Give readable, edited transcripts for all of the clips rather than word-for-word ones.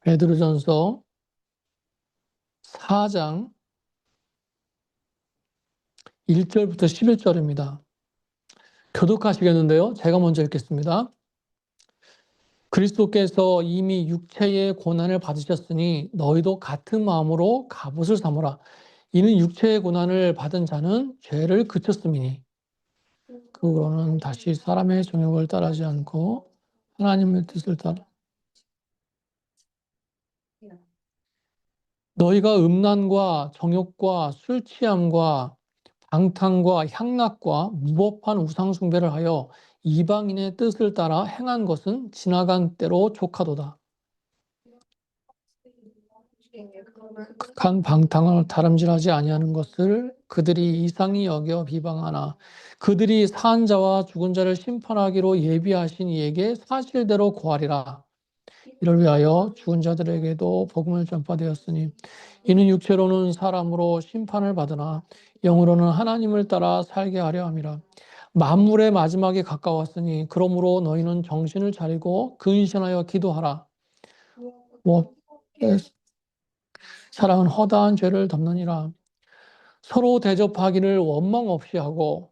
베드로전서 4장 1절부터 11절입니다. 교독하시겠는데요. 제가 먼저 읽겠습니다. 그리스도께서 이미 육체의 고난을 받으셨으니 너희도 같은 마음으로 갑옷을 삼으라. 이는 육체의 고난을 받은 자는 죄를 그쳤음이니 그러고는 다시 사람의 정욕을 따르지 않고 하나님의 뜻을 따라 너희가 음란과 정욕과 술 취함과 방탕과 향락과 무법한 우상 숭배를 하여 이방인의 뜻을 따라 행한 것은 지나간 때로 족하도다. 극한 방탕을 다름질하지 아니하는 것을 그들이 이상히 여겨 비방하나 그들이 산 자와 죽은 자를 심판하기로 예비하신 이에게 사실대로 고하리라. 이를 위하여 죽은 자들에게도 복음을 전파되었으니 이는 육체로는 사람으로 심판을 받으나 영으로는 하나님을 따라 살게 하려 함이라. 만물의 마지막이 가까웠으니 그러므로 너희는 정신을 차리고 근신하여 기도하라. 사랑은 허다한 죄를 덮느니라. 서로 대접하기를 원망 없이 하고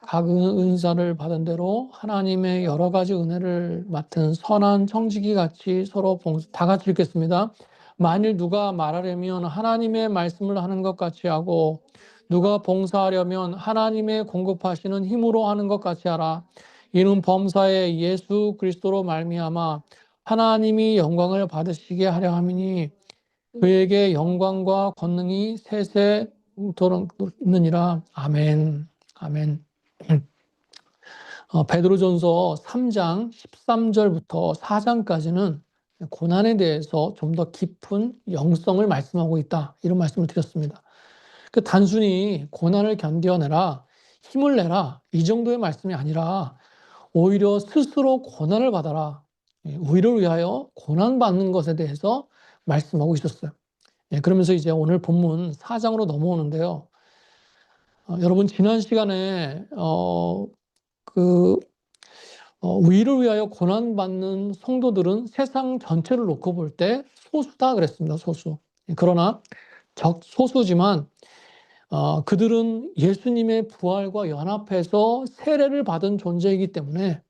각 은사를 받은 대로 하나님의 여러 가지 은혜를 맡은 선한 청지기 같이 서로 다 같이 읽겠습니다. 만일 누가 말하려면 하나님의 말씀을 하는 것 같이 하고 누가 봉사하려면 하나님의 공급하시는 힘으로 하는 것 같이 하라. 이는 범사에 예수 그리스도로 말미암아 하나님이 영광을 받으시게 하려 함이니 그에게 영광과 권능이 세세토록 있느니라. 아멘. 아멘. 베드로전서 3장 13절부터 4장까지는 고난에 대해서 좀 더 깊은 영성을 말씀하고 있다. 이런 말씀을 드렸습니다. 그 단순히 고난을 견뎌내라, 힘을 내라 이 정도의 말씀이 아니라 오히려 스스로 고난을 받아라. 의를 위하여 고난받는 것에 대해서 말씀하고 있었어요. 그러면서 이제 오늘 본문 4장으로 넘어오는데요. 여러분 지난 시간에 의를 위하여 고난받는 성도들은 세상 전체를 놓고 볼 때 소수다 그랬습니다. 소수. 그러나 적소수지만 그들은 예수님의 부활과 연합해서 세례를 받은 존재이기 때문에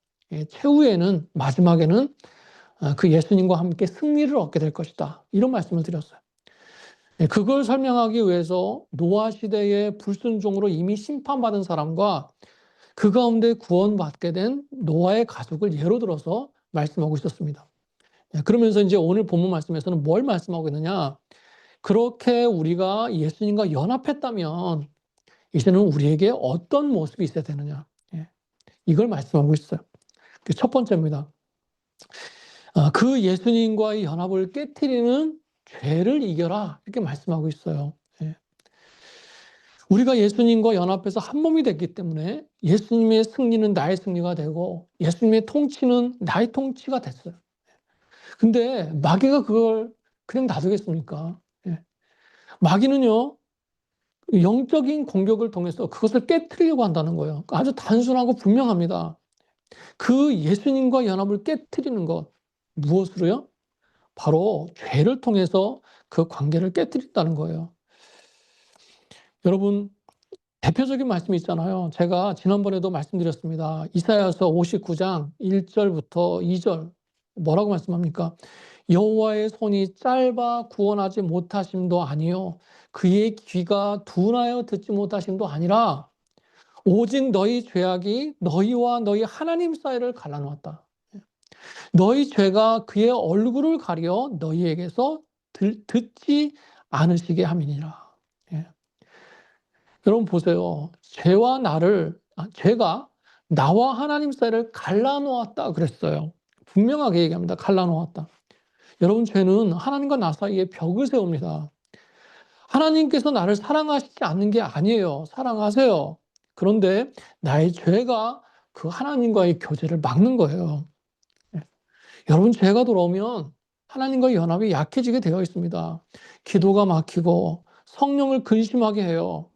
최후에는 마지막에는 그 예수님과 함께 승리를 얻게 될 것이다. 이런 말씀을 드렸어요. 그걸 설명하기 위해서 노아 시대의 불순종으로 이미 심판받은 사람과 그 가운데 구원받게 된 노아의 가족을 예로 들어서 말씀하고 있었습니다. 그러면서 이제 오늘 본문 말씀에서는 뭘 말씀하고 있느냐? 그렇게 우리가 예수님과 연합했다면 이제는 우리에게 어떤 모습이 있어야 되느냐? 이걸 말씀하고 있어요. 첫 번째입니다. 그 예수님과의 연합을 깨트리는 죄를 이겨라 이렇게 말씀하고 있어요. 우리가 예수님과 연합해서 한 몸이 됐기 때문에 예수님의 승리는 나의 승리가 되고 예수님의 통치는 나의 통치가 됐어요. 근데 마귀가 그걸 그냥 놔두겠습니까? 마귀는요, 영적인 공격을 통해서 그것을 깨트리려고 한다는 거예요. 아주 단순하고 분명합니다. 그 예수님과 연합을 깨트리는 것, 무엇으로요? 바로 죄를 통해서 그 관계를 깨트린다는 거예요. 여러분, 대표적인 말씀이 있잖아요. 제가 지난번에도 말씀드렸습니다. 이사야서 59장 1절부터 2절 뭐라고 말씀합니까? 여호와의 손이 짧아 구원하지 못하심도 아니요 그의 귀가 둔하여 듣지 못하심도 아니라 오직 너희 죄악이 너희와 너희 하나님 사이를 갈라놓았다. 너희 죄가 그의 얼굴을 가려 너희에게서 듣지 않으시게 함이니라. 여러분 보세요. 죄가 나와 하나님 사이를 갈라놓았다 그랬어요. 분명하게 얘기합니다. 갈라놓았다. 여러분 죄는 하나님과 나 사이에 벽을 세웁니다. 하나님께서 나를 사랑하시지 않는 게 아니에요. 사랑하세요. 그런데 나의 죄가 그 하나님과의 교제를 막는 거예요. 여러분 죄가 들어오면 하나님과의 연합이 약해지게 되어 있습니다. 기도가 막히고 성령을 근심하게 해요.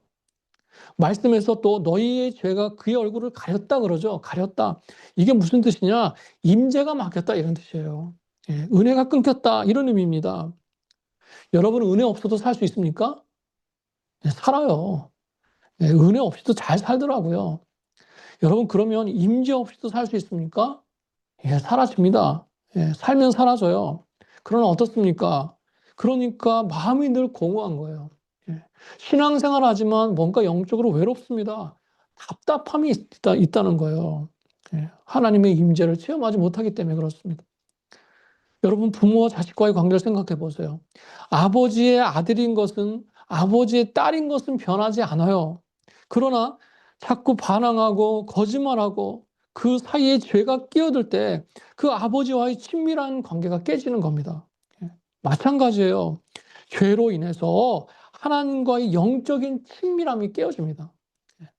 말씀에서 또 너희의 죄가 그의 얼굴을 가렸다 그러죠. 가렸다. 이게 무슨 뜻이냐? 임재가 막혔다 이런 뜻이에요. 예, 은혜가 끊겼다 이런 의미입니다. 여러분은 은혜 없어도 살 수 있습니까? 예, 살아요. 예, 은혜 없이도 잘 살더라고요. 여러분 그러면 임재 없이도 살 수 있습니까? 예, 사라집니다. 예, 살면 사라져요. 그러나 어떻습니까? 그러니까 마음이 늘 공허한 거예요. 예, 신앙생활 하지만 뭔가 영적으로 외롭습니다. 답답함이 있다는 거예요. 예, 하나님의 임재를 체험하지 못하기 때문에 그렇습니다. 여러분 부모와 자식과의 관계를 생각해 보세요. 아버지의 아들인 것은 아버지의 딸인 것은 변하지 않아요. 그러나 자꾸 반항하고 거짓말하고 그 사이에 죄가 끼어들 때 그 아버지와의 친밀한 관계가 깨지는 겁니다. 예. 마찬가지예요. 죄로 인해서 하나님과의 영적인 친밀함이 깨어집니다. 예.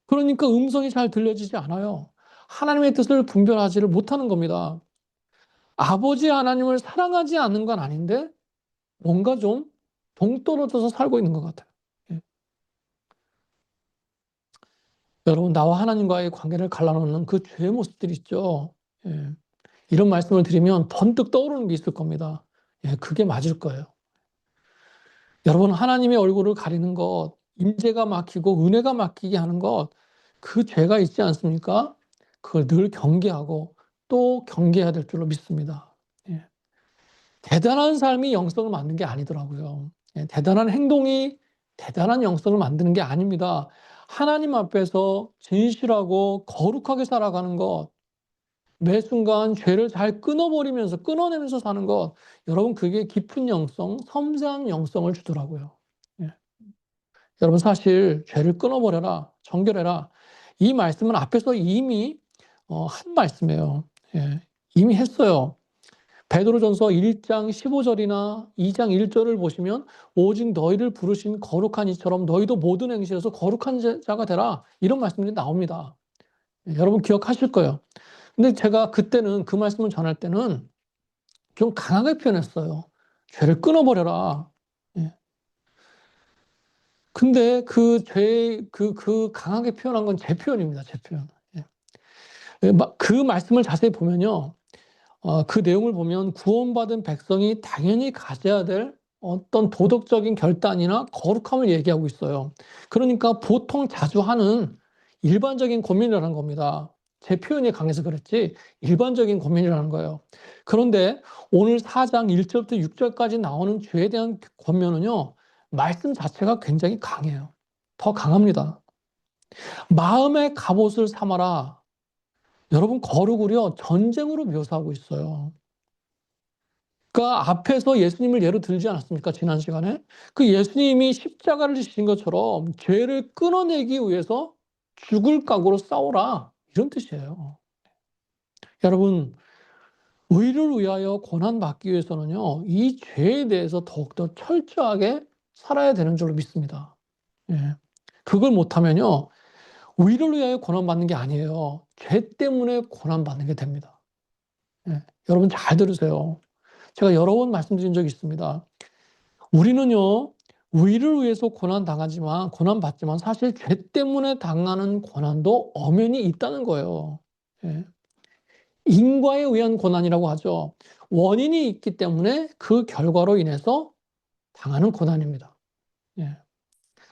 그러니까 음성이 잘 들려지지 않아요. 하나님의 뜻을 분별하지를 못하는 겁니다. 아버지 하나님을 사랑하지 않는 건 아닌데 뭔가 좀 동떨어져서 살고 있는 것 같아요. 예. 여러분 나와 하나님과의 관계를 갈라놓는 그 죄의 모습들이 있죠. 예. 이런 말씀을 드리면 번뜩 떠오르는 게 있을 겁니다. 예, 그게 맞을 거예요. 여러분 하나님의 얼굴을 가리는 것, 임재가 막히고 은혜가 막히게 하는 것, 그 죄가 있지 않습니까? 그걸 늘 경계하고 또 경계해야 될 줄로 믿습니다. 예. 대단한 삶이 영성을 만드는 게 아니더라고요. 예, 대단한 행동이 대단한 영성을 만드는 게 아닙니다. 하나님 앞에서 진실하고 거룩하게 살아가는 것, 매 순간 죄를 잘 끊어내면서 사는 것, 여러분 그게 깊은 영성, 섬세한 영성을 주더라고요. 예. 여러분 사실 죄를 끊어버려라, 정결해라. 이 말씀은 앞에서 이미 한 말씀이에요. 예, 이미 했어요. 베드로전서 1장 15절이나 2장 1절을 보시면 오직 너희를 부르신 거룩한 이처럼 너희도 모든 행실에서 거룩한 자가 되라. 이런 말씀들이 나옵니다. 예, 여러분 기억하실 거예요. 근데 제가 그때는 그 말씀을 전할 때는 좀 강하게 표현했어요. 죄를 끊어버려라. 예. 근데 그 강하게 표현한 건 제 표현입니다. 제 표현. 예. 그 말씀을 자세히 보면요. 그 내용을 보면 구원받은 백성이 당연히 가져야 될 어떤 도덕적인 결단이나 거룩함을 얘기하고 있어요. 그러니까 보통 자주 하는 일반적인 고민이라는 겁니다. 제 표현이 강해서 그랬지 일반적인 고민이라는 거예요. 그런데 오늘 4장 1절부터 6절까지 나오는 죄에 대한 권면은요. 말씀 자체가 굉장히 강해요. 더 강합니다. 마음의 갑옷을 삼아라. 여러분 거룩을요 전쟁으로 묘사하고 있어요. 그러니까 앞에서 예수님을 예로 들지 않았습니까? 지난 시간에. 그 예수님이 십자가를 지신 것처럼 죄를 끊어내기 위해서 죽을 각오로 싸우라. 이런 뜻이에요. 여러분, 의를 위하여 고난받기 위해서는요, 이 죄에 대해서 더욱더 철저하게 살아야 되는 줄로 믿습니다. 예. 그걸 못하면요, 의를 위하여 고난받는 게 아니에요. 죄 때문에 고난받는 게 됩니다. 예. 여러분 잘 들으세요. 제가 여러 번 말씀드린 적이 있습니다. 우리는요, 의를 위해서 고난받지만 사실 죄 때문에 당하는 고난도 엄연히 있다는 거예요. 예. 인과에 의한 고난이라고 하죠. 원인이 있기 때문에 그 결과로 인해서 당하는 고난입니다. 예.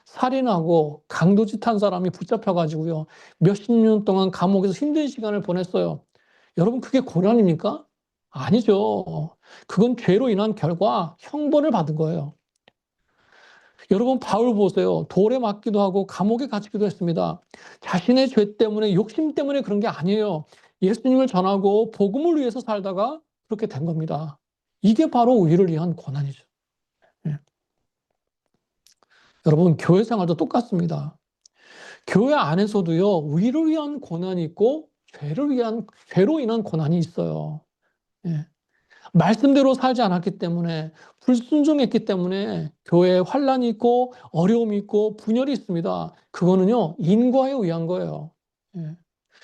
살인하고 강도짓 한 사람이 붙잡혀가지고요, 몇십 년 동안 감옥에서 힘든 시간을 보냈어요. 여러분, 그게 고난입니까? 아니죠. 그건 죄로 인한 결과 형벌을 받은 거예요. 여러분 바울 보세요. 돌에 맞기도 하고 감옥에 갇히기도 했습니다. 자신의 죄 때문에 욕심 때문에 그런 게 아니에요. 예수님을 전하고 복음을 위해서 살다가 그렇게 된 겁니다. 이게 바로 의를 위한 고난이죠. 예. 여러분 교회 생활도 똑같습니다. 교회 안에서도요. 의를 위한 고난이 있고 죄로 인한 고난이 있어요. 예. 말씀대로 살지 않았기 때문에 불순종했기 때문에 교회에 환란이 있고 어려움이 있고 분열이 있습니다. 그거는요 인과에 의한 거예요. 예.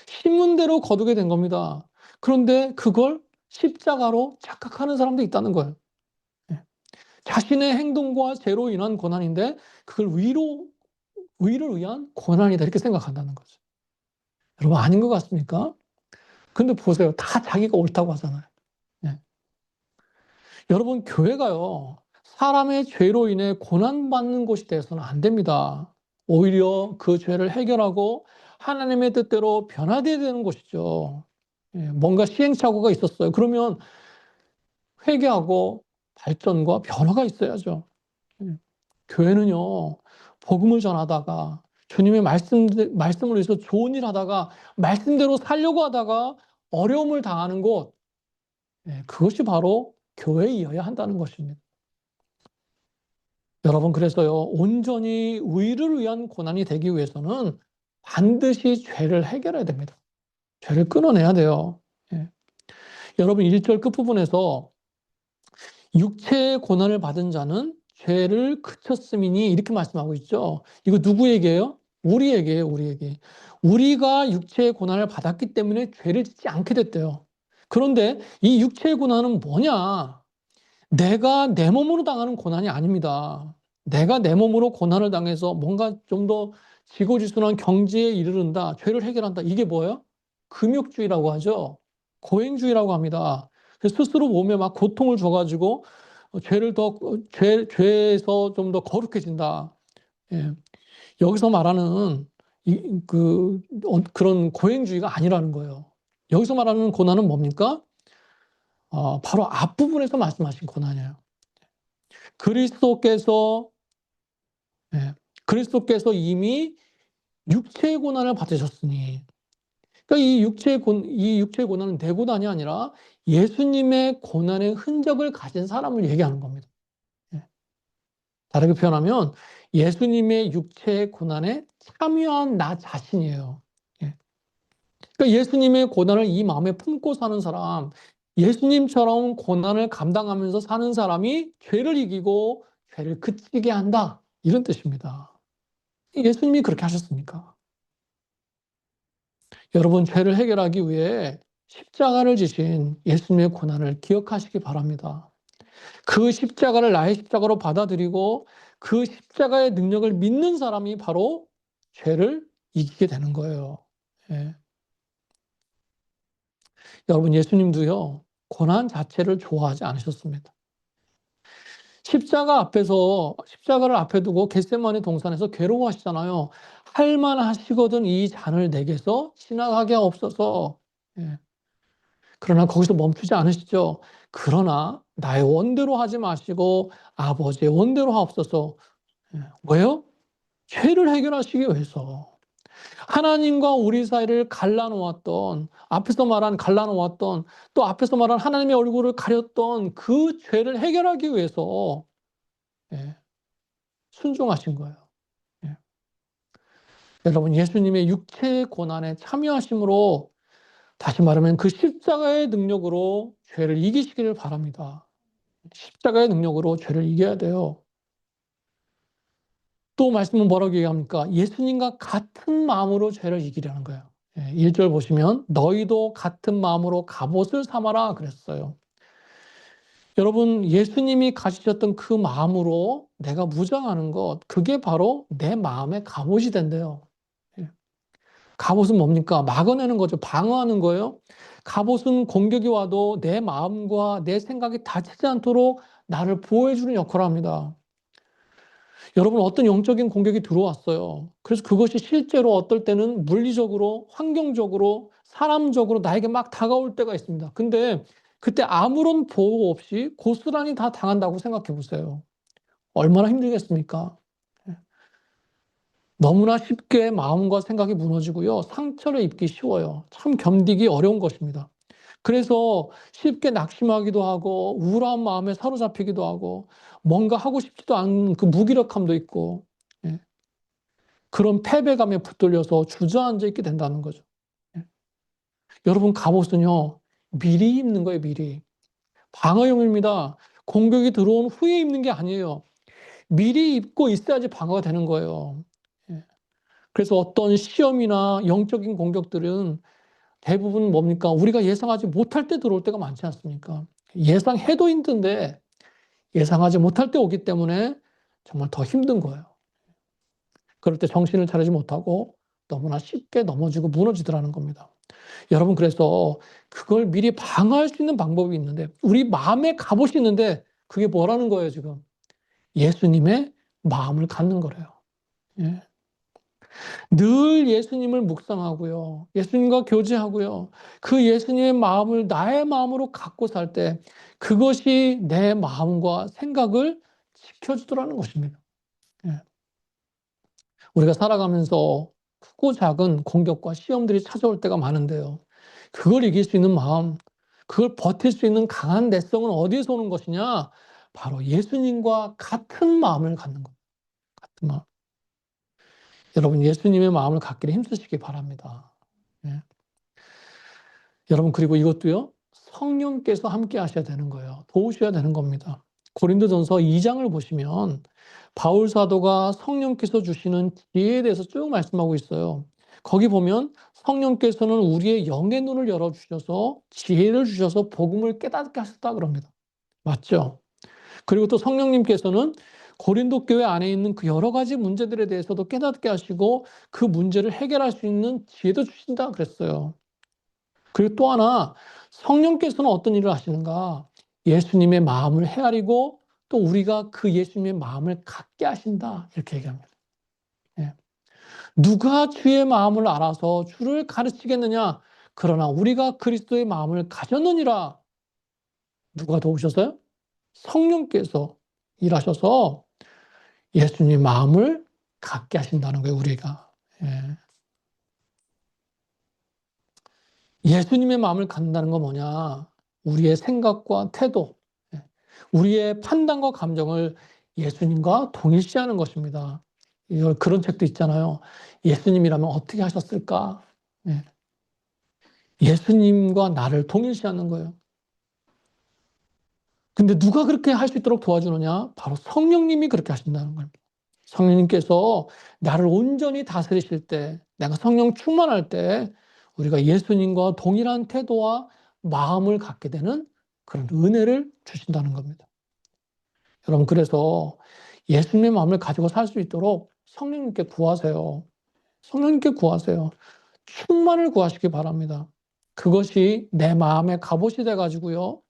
신문대로 거두게 된 겁니다. 그런데 그걸 십자가로 착각하는 사람도 있다는 거예요. 예. 자신의 행동과 죄로 인한 고난인데 그걸 의를 위한 고난이다 이렇게 생각한다는 거죠. 여러분 아닌 것 같습니까? 근데 보세요. 다 자기가 옳다고 하잖아요. 예. 여러분, 교회가요, 사람의 죄로 인해 고난받는 곳이 돼서는 안 됩니다. 오히려 그 죄를 해결하고 하나님의 뜻대로 변화되어야 되는 곳이죠. 뭔가 시행착오가 있었어요. 그러면 회개하고 발전과 변화가 있어야죠. 예. 교회는요, 복음을 전하다가 주님의 말씀을 위해서 좋은 일 하다가 말씀대로 살려고 하다가 어려움을 당하는 곳, 그것이 바로 교회이어야 한다는 것입니다. 여러분, 그래서요, 온전히 의를 위한 고난이 되기 위해서는 반드시 죄를 해결해야 됩니다. 죄를 끊어내야 돼요. 예. 여러분, 1절 끝부분에서 육체의 고난을 받은 자는 죄를 그쳤음이니 이렇게 말씀하고 있죠. 이거 누구에게요? 우리에게요, 우리에게. 우리가 육체의 고난을 받았기 때문에 죄를 짓지 않게 됐대요. 그런데 이 육체의 고난은 뭐냐? 내가 내 몸으로 당하는 고난이 아닙니다. 내가 내 몸으로 고난을 당해서 뭔가 좀 더 지고지순한 경지에 이르른다, 죄를 해결한다. 이게 뭐예요? 금욕주의라고 하죠. 고행주의라고 합니다. 그래서 스스로 몸에 막 고통을 줘가지고 죄에서 좀 더 거룩해진다. 예. 여기서 말하는 그런 고행주의가 아니라는 거예요. 여기서 말하는 고난은 뭡니까? 바로 앞부분에서 말씀하신 고난이에요. 그리스도께서 예, 그리스도께서 이미 육체의 고난을 받으셨으니, 그러니까 이 육체의 고난은 내 고난이 아니라 예수님의 고난의 흔적을 가진 사람을 얘기하는 겁니다. 예. 다르게 표현하면 예수님의 육체의 고난에 참여한 나 자신이에요. 예. 그러니까 예수님의 고난을 이 마음에 품고 사는 사람, 예수님처럼 고난을 감당하면서 사는 사람이 죄를 이기고 죄를 그치게 한다, 이런 뜻입니다. 예수님이 그렇게 하셨습니까? 여러분, 죄를 해결하기 위해 십자가를 지신 예수님의 고난을 기억하시기 바랍니다. 그 십자가를 나의 십자가로 받아들이고 그 십자가의 능력을 믿는 사람이 바로 죄를 이기게 되는 거예요. 예. 여러분, 예수님도요, 고난 자체를 좋아하지 않으셨습니다. 십자가를 앞에 두고 겟세마네 동산에서 괴로워하시잖아요. 할 만하시거든 이 잔을 내게서 지나가게 하옵소서. 예. 그러나 거기서 멈추지 않으시죠. 그러나 나의 원대로 하지 마시고 아버지의 원대로 하옵소서. 예. 왜요? 죄를 해결하시기 위해서. 하나님과 우리 사이를 갈라놓았던, 또 앞에서 말한 하나님의 얼굴을 가렸던 그 죄를 해결하기 위해서, 예, 순종하신 거예요. 예. 여러분, 예수님의 육체의 고난에 참여하심으로, 다시 말하면 그 십자가의 능력으로 죄를 이기시기를 바랍니다. 십자가의 능력으로 죄를 이겨야 돼요. 또 말씀은 뭐라고 얘기합니까? 예수님과 같은 마음으로 죄를 이기려는 거예요. 1절 보시면 너희도 같은 마음으로 갑옷을 삼아라 그랬어요. 여러분, 예수님이 가지셨던 그 마음으로 내가 무장하는 것, 그게 바로 내 마음의 갑옷이 된대요. 예. 갑옷은 뭡니까? 막아내는 거죠. 방어하는 거예요. 갑옷은 공격이 와도 내 마음과 내 생각이 다치지 않도록 나를 보호해주는 역할을 합니다. 여러분, 어떤 영적인 공격이 들어왔어요. 그래서 그것이 실제로 어떨 때는 물리적으로, 환경적으로, 사람적으로 나에게 막 다가올 때가 있습니다. 근데 그때 아무런 보호 없이 고스란히 다 당한다고 생각해 보세요. 얼마나 힘들겠습니까? 너무나 쉽게 마음과 생각이 무너지고요. 상처를 입기 쉬워요. 참 견디기 어려운 것입니다. 그래서 쉽게 낙심하기도 하고 우울한 마음에 사로잡히기도 하고 뭔가 하고 싶지도 않은 그 무기력함도 있고, 예. 그런 패배감에 붙들려서 주저앉아 있게 된다는 거죠. 예. 여러분, 갑옷은요, 미리 입는 거예요, 미리. 방어용입니다. 공격이 들어온 후에 입는 게 아니에요. 미리 입고 있어야지 방어가 되는 거예요. 예. 그래서 어떤 시험이나 영적인 공격들은 대부분 뭡니까? 우리가 예상하지 못할 때 들어올 때가 많지 않습니까? 예상해도 힘든데 예상하지 못할 때 오기 때문에 정말 더 힘든 거예요. 그럴 때 정신을 차리지 못하고 너무나 쉽게 넘어지고 무너지더라는 겁니다. 여러분, 그래서 그걸 미리 방어할 수 있는 방법이 있는데 우리 마음에 갑옷이 있는데 그게 뭐라는 거예요 지금? 예수님의 마음을 갖는 거래요. 예. 늘 예수님을 묵상하고요. 예수님과 교제하고요. 그 예수님의 마음을 나의 마음으로 갖고 살 때 그것이 내 마음과 생각을 지켜주더라는 것입니다. 예. 우리가 살아가면서 크고 작은 공격과 시험들이 찾아올 때가 많은데요. 그걸 이길 수 있는 마음, 그걸 버틸 수 있는 강한 내성은 어디에서 오는 것이냐? 바로 예수님과 같은 마음을 갖는 것. 같은 마음. 여러분 예수님의 마음을 갖기를 힘쓰시기 바랍니다. 예. 여러분 그리고 이것도요. 성령께서 함께 하셔야 되는 거예요. 도우셔야 되는 겁니다. 고린도전서 2장을 보시면 바울 사도가 성령께서 주시는 지혜에 대해서 쭉 말씀하고 있어요. 거기 보면 성령께서는 우리의 영의 눈을 열어주셔서 지혜를 주셔서 복음을 깨닫게 하셨다 그럽니다. 맞죠? 그리고 또 성령님께서는 고린도 교회 안에 있는 그 여러 가지 문제들에 대해서도 깨닫게 하시고 그 문제를 해결할 수 있는 지혜도 주신다 그랬어요. 그리고 또 하나 성령께서는 어떤 일을 하시는가? 예수님의 마음을 헤아리고 또 우리가 그 예수님의 마음을 갖게 하신다 이렇게 얘기합니다. 예. 누가 주의 마음을 알아서 주를 가르치겠느냐? 그러나 우리가 그리스도의 마음을 가졌느니라. 누가 도우셔서요? 성령께서 일하셔서 예수님의 마음을 갖게 하신다는 거예요, 우리가. 예. 예수님의 마음을 갖는다는 건 뭐냐? 우리의 생각과 태도, 예. 우리의 판단과 감정을 예수님과 동일시하는 것입니다. 그런 책도 있잖아요. 예수님이라면 어떻게 하셨을까? 예. 예수님과 나를 동일시하는 거예요. 근데 누가 그렇게 할 수 있도록 도와주느냐? 바로 성령님이 그렇게 하신다는 겁니다. 성령님께서 나를 온전히 다스리실 때, 내가 성령 충만할 때 우리가 예수님과 동일한 태도와 마음을 갖게 되는 그런 은혜를 주신다는 겁니다. 여러분 그래서 예수님의 마음을 가지고 살 수 있도록 성령님께 구하세요. 성령님께 구하세요. 충만을 구하시기 바랍니다. 그것이 내 마음의 갑옷이 돼가지고요.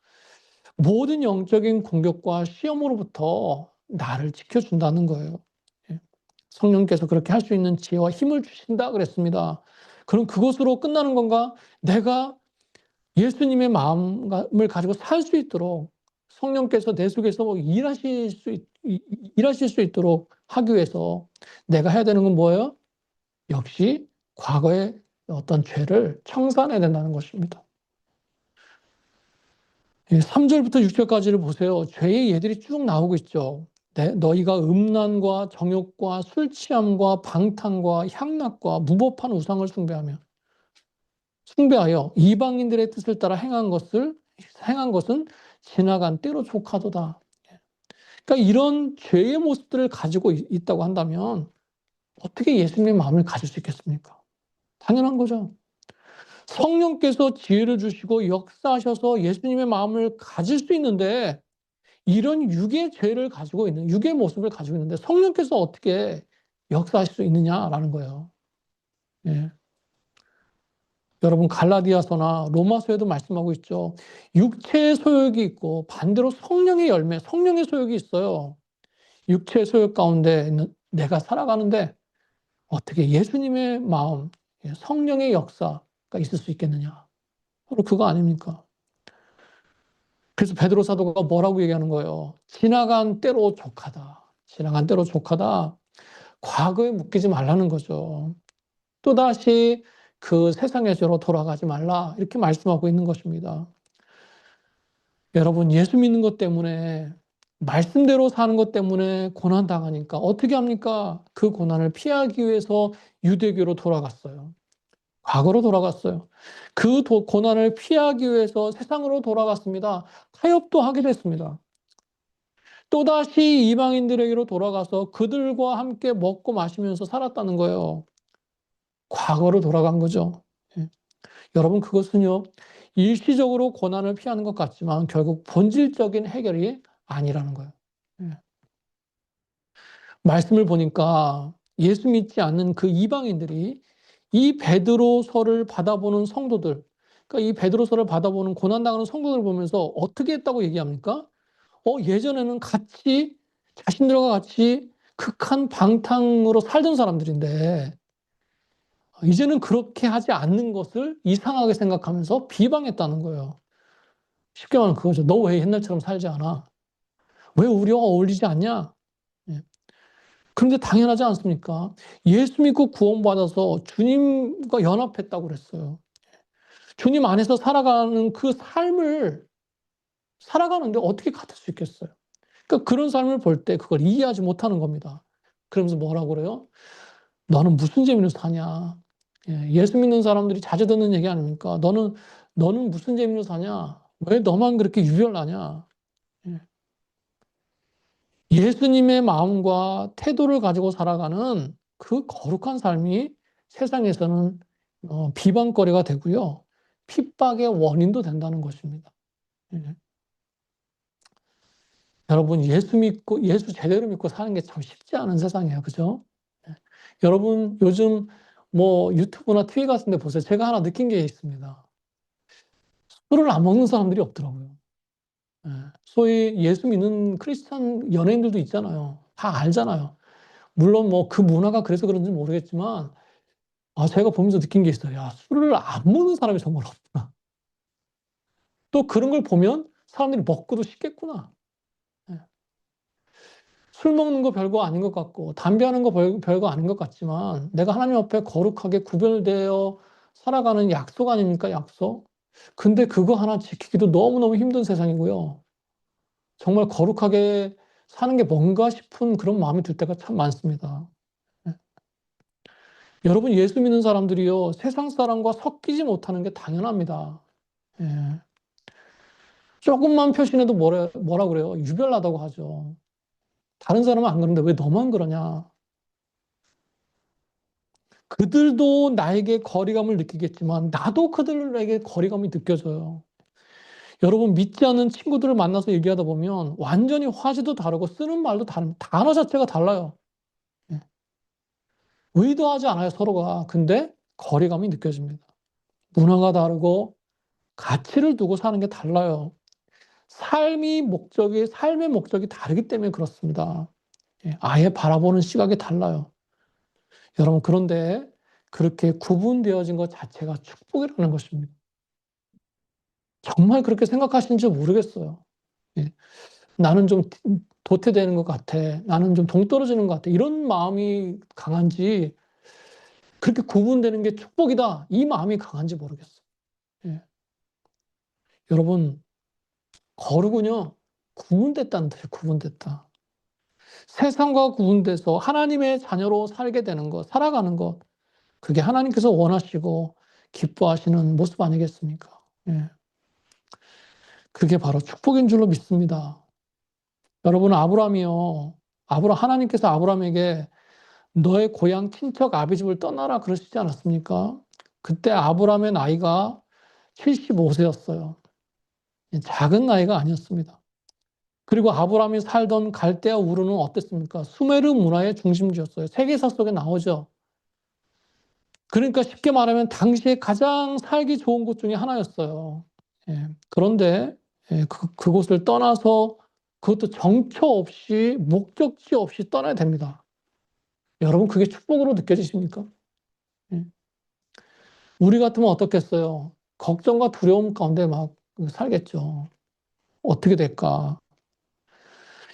모든 영적인 공격과 시험으로부터 나를 지켜준다는 거예요. 성령께서 그렇게 할 수 있는 지혜와 힘을 주신다 그랬습니다. 그럼 그것으로 끝나는 건가? 내가 예수님의 마음을 가지고 살 수 있도록 성령께서 내 속에서 일하실 수 있도록 하기 위해서 내가 해야 되는 건 뭐예요? 역시 과거의 어떤 죄를 청산해야 된다는 것입니다. 3절부터 6절까지를 보세요. 죄의 예들이 쭉 나오고 있죠. 너희가 음란과 정욕과 술 취함과 방탕과 향락과 무법한 우상을 숭배하여 이방인들의 뜻을 따라 행한 것은 지나간 때로 족하도다. 그러니까 이런 죄의 모습들을 가지고 있다고 한다면 어떻게 예수님의 마음을 가질 수 있겠습니까? 당연한 거죠. 성령께서 지혜를 주시고 역사하셔서 예수님의 마음을 가질 수 있는데 이런 육의 죄를 가지고 있는, 육의 모습을 가지고 있는데 성령께서 어떻게 역사하실 수 있느냐라는 거예요. 예. 여러분 갈라디아서나 로마서에도 말씀하고 있죠. 육체의 소욕이 있고 반대로 성령의 열매, 성령의 소욕이 있어요. 육체의 소욕 가운데 있는 내가 살아가는데 어떻게 예수님의 마음, 성령의 역사가 있을 수 있겠느냐. 바로 그거 아닙니까? 그래서 베드로 사도가 뭐라고 얘기하는 거예요? 지나간 때로 족하다. 지나간 때로 족하다. 과거에 묶이지 말라는 거죠. 또다시 그 세상의 죄로 돌아가지 말라. 이렇게 말씀하고 있는 것입니다. 여러분, 예수 믿는 것 때문에, 말씀대로 사는 것 때문에 고난당하니까 어떻게 합니까? 그 고난을 피하기 위해서 유대교로 돌아갔어요. 과거로 돌아갔어요. 그 고난을 피하기 위해서 세상으로 돌아갔습니다. 타협도 하게 됐습니다. 또다시 이방인들에게로 돌아가서 그들과 함께 먹고 마시면서 살았다는 거예요. 과거로 돌아간 거죠. 예. 여러분 그것은요. 일시적으로 고난을 피하는 것 같지만 결국 본질적인 해결이 아니라는 거예요. 예. 말씀을 보니까 예수 믿지 않는 그 이방인들이 이 베드로서를 받아보는 성도들, 그러니까 이 베드로서를 받아보는 고난당하는 성도들을 보면서 어떻게 했다고 얘기합니까? 예전에는 같이 자신들과 같이 극한 방탕으로 살던 사람들인데 이제는 그렇게 하지 않는 것을 이상하게 생각하면서 비방했다는 거예요. 쉽게 말하면 그거죠. 너 왜 옛날처럼 살지 않아? 왜 우리와 어울리지 않냐? 예. 그런데 당연하지 않습니까? 예수 믿고 구원받아서 주님과 연합했다고 그랬어요. 주님 안에서 살아가는 그 삶을 살아가는데 어떻게 같을 수 있겠어요? 그러니까 그런 삶을 볼 때 그걸 이해하지 못하는 겁니다. 그러면서 뭐라고 그래요? 너는 무슨 재미로 사냐? 예수 믿는 사람들이 자주 듣는 얘기 아닙니까? 너는 무슨 재미로 사냐? 왜 너만 그렇게 유별나냐? 예. 예수님의 마음과 태도를 가지고 살아가는 그 거룩한 삶이 세상에서는 비방거리가 되고요. 핍박의 원인도 된다는 것입니다. 예. 여러분, 예수 제대로 믿고 사는 게 참 쉽지 않은 세상이에요. 그죠? 예. 여러분, 요즘 뭐 유튜브나 TV 같은 데 보세요. 제가 하나 느낀 게 있습니다. 술을 안 먹는 사람들이 없더라고요. 예. 소위 예수 믿는 크리스찬 연예인들도 있잖아요. 다 알잖아요. 물론 뭐 그 문화가 그래서 그런지 모르겠지만, 제가 보면서 느낀 게 있어요. 야, 술을 안 먹는 사람이 정말 없구나. 또 그런 걸 보면 사람들이 먹고도 싶겠구나. 예. 술 먹는 거 별거 아닌 것 같고, 담배 하는 거 별거 아닌 것 같지만, 내가 하나님 앞에 거룩하게 구별되어 살아가는 약속 아닙니까? 약속? 근데 그거 하나 지키기도 너무너무 힘든 세상이고요. 정말 거룩하게 사는 게 뭔가 싶은 그런 마음이 들 때가 참 많습니다. 예. 여러분, 예수 믿는 사람들이요, 세상 사람과 섞이지 못하는 게 당연합니다. 예. 조금만 표신해도 뭐라 그래요? 유별나다고 하죠. 다른 사람은 안 그러는데 왜 너만 그러냐? 그들도 나에게 거리감을 느끼겠지만 나도 그들에게 거리감이 느껴져요. 여러분, 믿지 않는 친구들을 만나서 얘기하다 보면 완전히 화제도 다르고 쓰는 말도 다릅니다. 단어 자체가 달라요. 예. 의도하지 않아요, 서로가. 근데 거리감이 느껴집니다. 문화가 다르고 가치를 두고 사는 게 달라요. 삶의 목적이 다르기 때문에 그렇습니다. 예, 아예 바라보는 시각이 달라요. 여러분, 그런데 그렇게 구분되어진 것 자체가 축복이라는 것입니다. 정말 그렇게 생각하시는지 모르겠어요. 예. 나는 좀 도태되는 것 같아. 나는 좀 동떨어지는 것 같아. 이런 마음이 강한지, 그렇게 구분되는 게 축복이다. 이 마음이 강한지 모르겠어요. 예. 여러분, 거룩은요, 구분됐다는 뜻이에요. 구분됐다. 세상과 구분돼서 하나님의 자녀로 살게 되는 것, 살아가는 것, 그게 하나님께서 원하시고 기뻐하시는 모습 아니겠습니까? 예. 그게 바로 축복인 줄로 믿습니다. 여러분, 하나님께서 아브라함에게 너의 고향 친척 아비집을 떠나라 그러시지 않았습니까? 그때 아브라함의 나이가 75세였어요. 작은 나이가 아니었습니다. 그리고 아브라함이 살던 갈대아 우르는 어땠습니까? 수메르 문화의 중심지였어요. 세계사 속에 나오죠. 그러니까 쉽게 말하면 당시에 가장 살기 좋은 곳 중에 하나였어요. 예. 그런데 그곳을 떠나서 그것도 정처 없이 목적지 없이 떠나야 됩니다. 여러분, 그게 축복으로 느껴지십니까? 예. 우리 같으면 어떻겠어요? 걱정과 두려움 가운데 막 살겠죠. 어떻게 될까?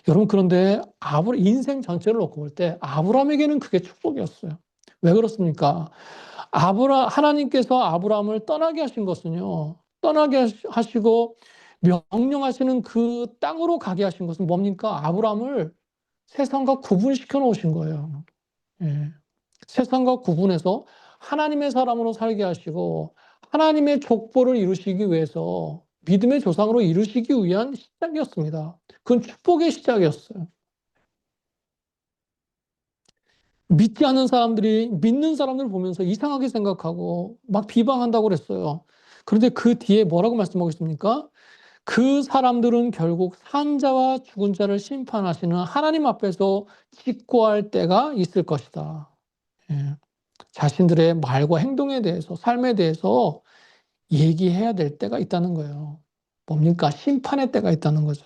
여러분, 그런데 인생 전체를 놓고 볼 때 아브라함에게는 그게 축복이었어요. 왜 그렇습니까? 하나님께서 아브라함을 떠나게 하신 것은요, 떠나게 하시고 명령하시는 그 땅으로 가게 하신 것은 뭡니까? 아브라함을 세상과 구분시켜 놓으신 거예요. 예. 세상과 구분해서 하나님의 사람으로 살게 하시고 하나님의 족보를 이루시기 위해서 믿음의 조상으로 이루시기 위한 시작이었습니다. 그건 축복의 시작이었어요. 믿지 않는 사람들이 믿는 사람들을 보면서 이상하게 생각하고 막 비방한다고 그랬어요. 그런데 그 뒤에 뭐라고 말씀하고 있습니까? 그 사람들은 결국 산 자와 죽은 자를 심판하시는 하나님 앞에서 직고할 때가 있을 것이다. 예. 자신들의 말과 행동에 대해서, 삶에 대해서 얘기해야 될 때가 있다는 거예요. 뭡니까? 심판의 때가 있다는 거죠.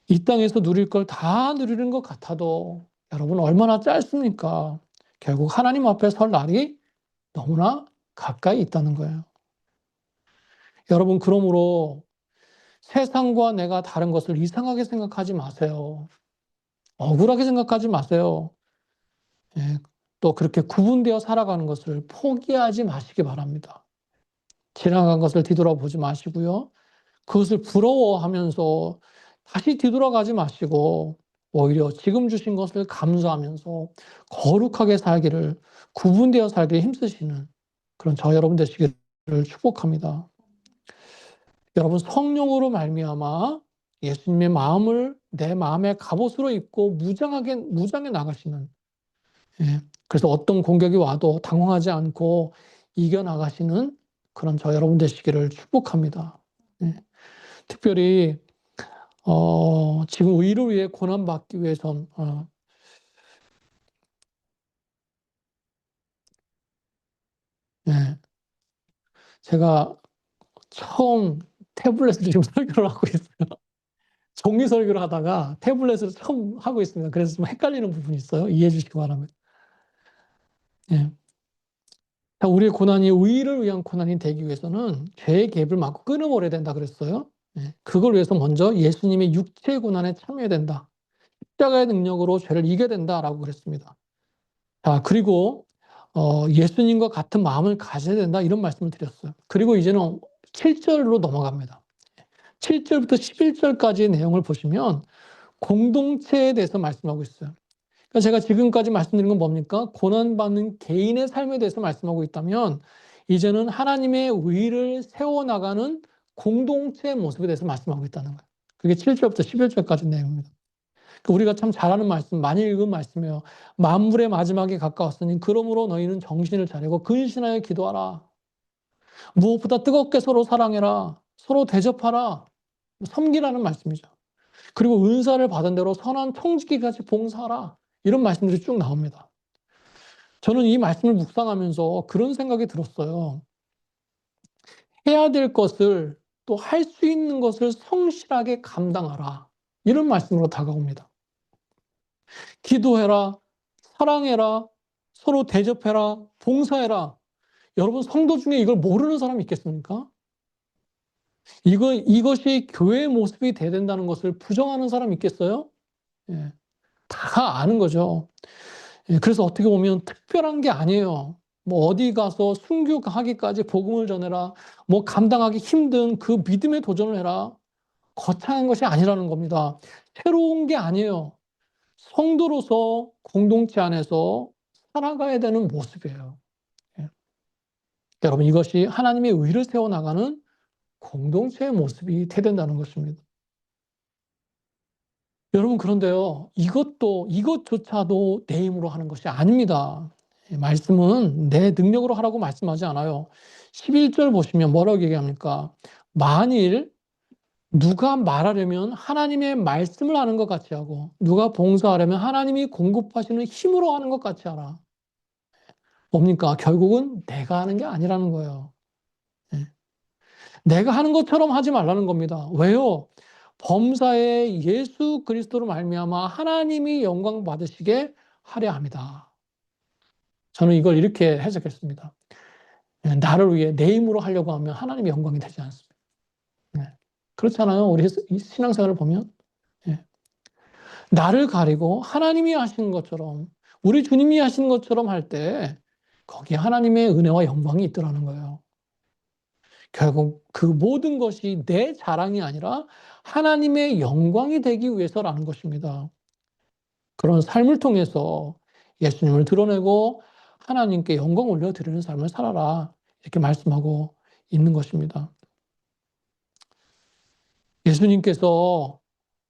이 땅에서 누릴 걸 다 누리는 것 같아도 여러분 얼마나 짧습니까? 결국 하나님 앞에 설 날이 너무나 가까이 있다는 거예요. 여러분, 그러므로 세상과 내가 다른 것을 이상하게 생각하지 마세요. 억울하게 생각하지 마세요. 예, 또 그렇게 구분되어 살아가는 것을 포기하지 마시기 바랍니다. 지나간 것을 뒤돌아보지 마시고요. 그것을 부러워하면서 다시 뒤돌아가지 마시고 오히려 지금 주신 것을 감사하면서 거룩하게 살기를, 구분되어 살기를 힘쓰시는 그런 저 여러분 되시기를 축복합니다. 여러분, 성령으로 말미암아 예수님의 마음을 내 마음의 갑옷으로 입고 무장해 나가시는, 예, 그래서 어떤 공격이 와도 당황하지 않고 이겨나가시는 그런 저 여러분 되시기를 축복합니다. 예, 특별히 지금 의를 위해 고난받기 위해선 예, 제가 처음 태블릿을 지금 설교를 하고 있어요. 종이 설교를 하다가 태블릿을 처음 하고 있습니다. 그래서 좀 헷갈리는 부분이 있어요. 이해해 주시기 바랍니다. 예. 자, 우리의 고난이 의를 위한 고난이 되기 위해서는 죄의 갭을 막고 끊어버려야 된다 그랬어요. 예. 그걸 위해서 먼저 예수님의 육체의 고난에 참여해야 된다. 십자가의 능력으로 죄를 이겨야 된다라고 그랬습니다. 자, 그리고 예수님과 같은 마음을 가져야 된다, 이런 말씀을 드렸어요. 그리고 이제는 7절로 넘어갑니다. 7절부터 11절까지의 내용을 보시면 공동체에 대해서 말씀하고 있어요. 그러니까 제가 지금까지 말씀드린 건 뭡니까? 고난받는 개인의 삶에 대해서 말씀하고 있다면 이제는 하나님의 의를 세워나가는 공동체의 모습에 대해서 말씀하고 있다는 거예요. 그게 7절부터 11절까지 내용입니다. 우리가 참 잘 아는 말씀, 많이 읽은 말씀이에요. 만물의 마지막에 가까웠으니 그러므로 너희는 정신을 차리고 근신하여 기도하라. 무엇보다 뜨겁게 서로 사랑해라. 서로 대접하라. 섬기라는 말씀이죠. 그리고 은사를 받은 대로 선한 청지기까지 봉사하라. 이런 말씀들이 쭉 나옵니다. 저는 이 말씀을 묵상하면서 그런 생각이 들었어요. 해야 될 것을, 또 할 수 있는 것을 성실하게 감당하라. 이런 말씀으로 다가옵니다. 기도해라, 사랑해라, 서로 대접해라, 봉사해라. 여러분, 성도 중에 이걸 모르는 사람이 있겠습니까? 이것이 교회의 모습이 돼야 된다는 것을 부정하는 사람이 있겠어요? 예, 다 아는 거죠. 예, 그래서 어떻게 보면 특별한 게 아니에요. 뭐 어디 가서 순교하기까지 복음을 전해라, 뭐 감당하기 힘든 그 믿음의 도전을 해라. 거창한 것이 아니라는 겁니다. 새로운 게 아니에요. 성도로서 공동체 안에서 살아가야 되는 모습이에요. 예. 여러분, 이것이 하나님의 의를 세워나가는 공동체의 모습이 돼야 된다는 것입니다. 여러분, 그런데요, 이것조차도 내 힘으로 하는 것이 아닙니다. 말씀은 내 능력으로 하라고 말씀하지 않아요. 11절 보시면 뭐라고 얘기합니까? 만일 누가 말하려면 하나님의 말씀을 하는 것 같이 하고, 누가 봉사하려면 하나님이 공급하시는 힘으로 하는 것 같이 하라. 뭡니까? 결국은 내가 하는 게 아니라는 거예요. 예. 내가 하는 것처럼 하지 말라는 겁니다. 왜요? 범사에 예수 그리스도로 말미암아 하나님이 영광 받으시게 하려 합니다. 저는 이걸 이렇게 해석했습니다. 예, 나를 위해 내 힘으로 하려고 하면 하나님의 영광이 되지 않습니다. 예. 그렇잖아요. 우리 신앙생활을 보면. 예. 나를 가리고 하나님이 하시는 것처럼, 우리 주님이 하시는 것처럼 할 때 거기에 하나님의 은혜와 영광이 있더라는 거예요. 결국 그 모든 것이 내 자랑이 아니라 하나님의 영광이 되기 위해서라는 것입니다. 그런 삶을 통해서 예수님을 드러내고 하나님께 영광 올려드리는 삶을 살아라, 이렇게 말씀하고 있는 것입니다. 예수님께서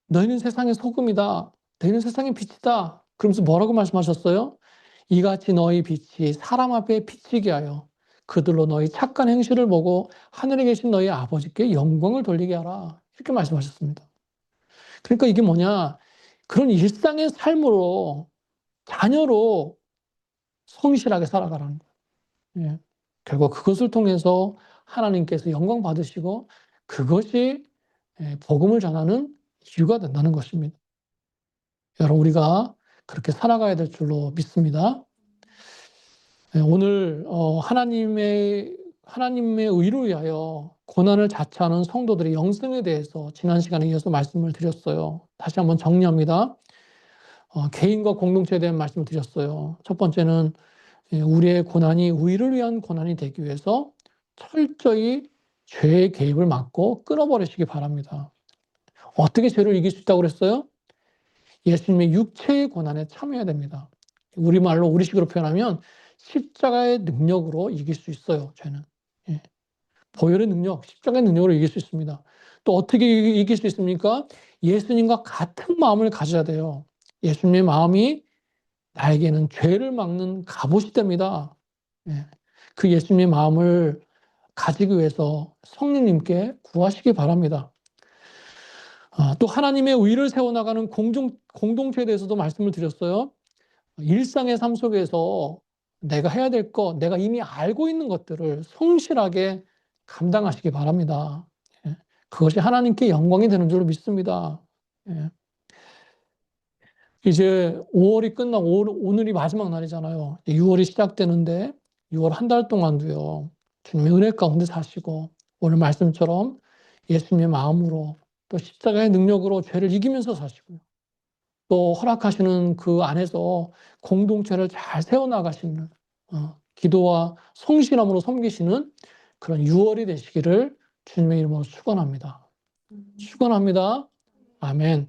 너희는 세상의 소금이다, 너희는 세상의 빛이다, 그러면서 뭐라고 말씀하셨어요? 이같이 너희 빛이 사람 앞에 비치게 하여 그들로 너희 착한 행실을 보고 하늘에 계신 너희 아버지께 영광을 돌리게 하라, 이렇게 말씀하셨습니다. 그러니까 이게 뭐냐, 그런 일상의 삶으로, 자녀로 성실하게 살아가라는 거예요. 예. 결국 그것을 통해서 하나님께서 영광 받으시고 그것이 복음을 전하는 이유가 된다는 것입니다. 여러분, 우리가 그렇게 살아가야 될 줄로 믿습니다. 오늘 하나님의 의를 위하여 고난을 자처하는 성도들의 영성에 대해서 지난 시간에 이어서 말씀을 드렸어요. 다시 한번 정리합니다. 개인과 공동체에 대한 말씀을 드렸어요. 첫 번째는 우리의 고난이 의를 위한 고난이 되기 위해서 철저히 죄의 개입을 막고 끊어버리시기 바랍니다. 어떻게 죄를 이길 수 있다고 그랬어요? 예수님의 육체의 고난에 참여해야 됩니다. 우리말로 우리식으로 표현하면 십자가의 능력으로 이길 수 있어요. 죄는. 보혈의 능력, 십자가의 능력으로 이길 수 있습니다. 또 어떻게 이길 수 있습니까? 예수님과 같은 마음을 가져야 돼요. 예수님의 마음이 나에게는 죄를 막는 갑옷이 됩니다. 그 예수님의 마음을 가지기 위해서 성령님께 구하시기 바랍니다. 또 하나님의 의를 세워나가는 공동체에 대해서도 말씀을 드렸어요. 일상의 삶 속에서 내가 해야 될 것, 내가 이미 알고 있는 것들을 성실하게 감당하시기 바랍니다. 그것이 하나님께 영광이 되는 줄로 믿습니다. 이제 5월이 끝나고 오늘이 마지막 날이잖아요. 6월이 시작되는데 6월 한 달 동안도요. 주님의 은혜 가운데 사시고 오늘 말씀처럼 예수님의 마음으로 또 십자가의 능력으로 죄를 이기면서 사시고요. 또 허락하시는 그 안에서 공동체를 잘 세워나가시는 기도와 성실함으로 섬기시는 그런 6월이 되시기를 주님의 이름으로 축원합니다. 축원합니다. 아멘.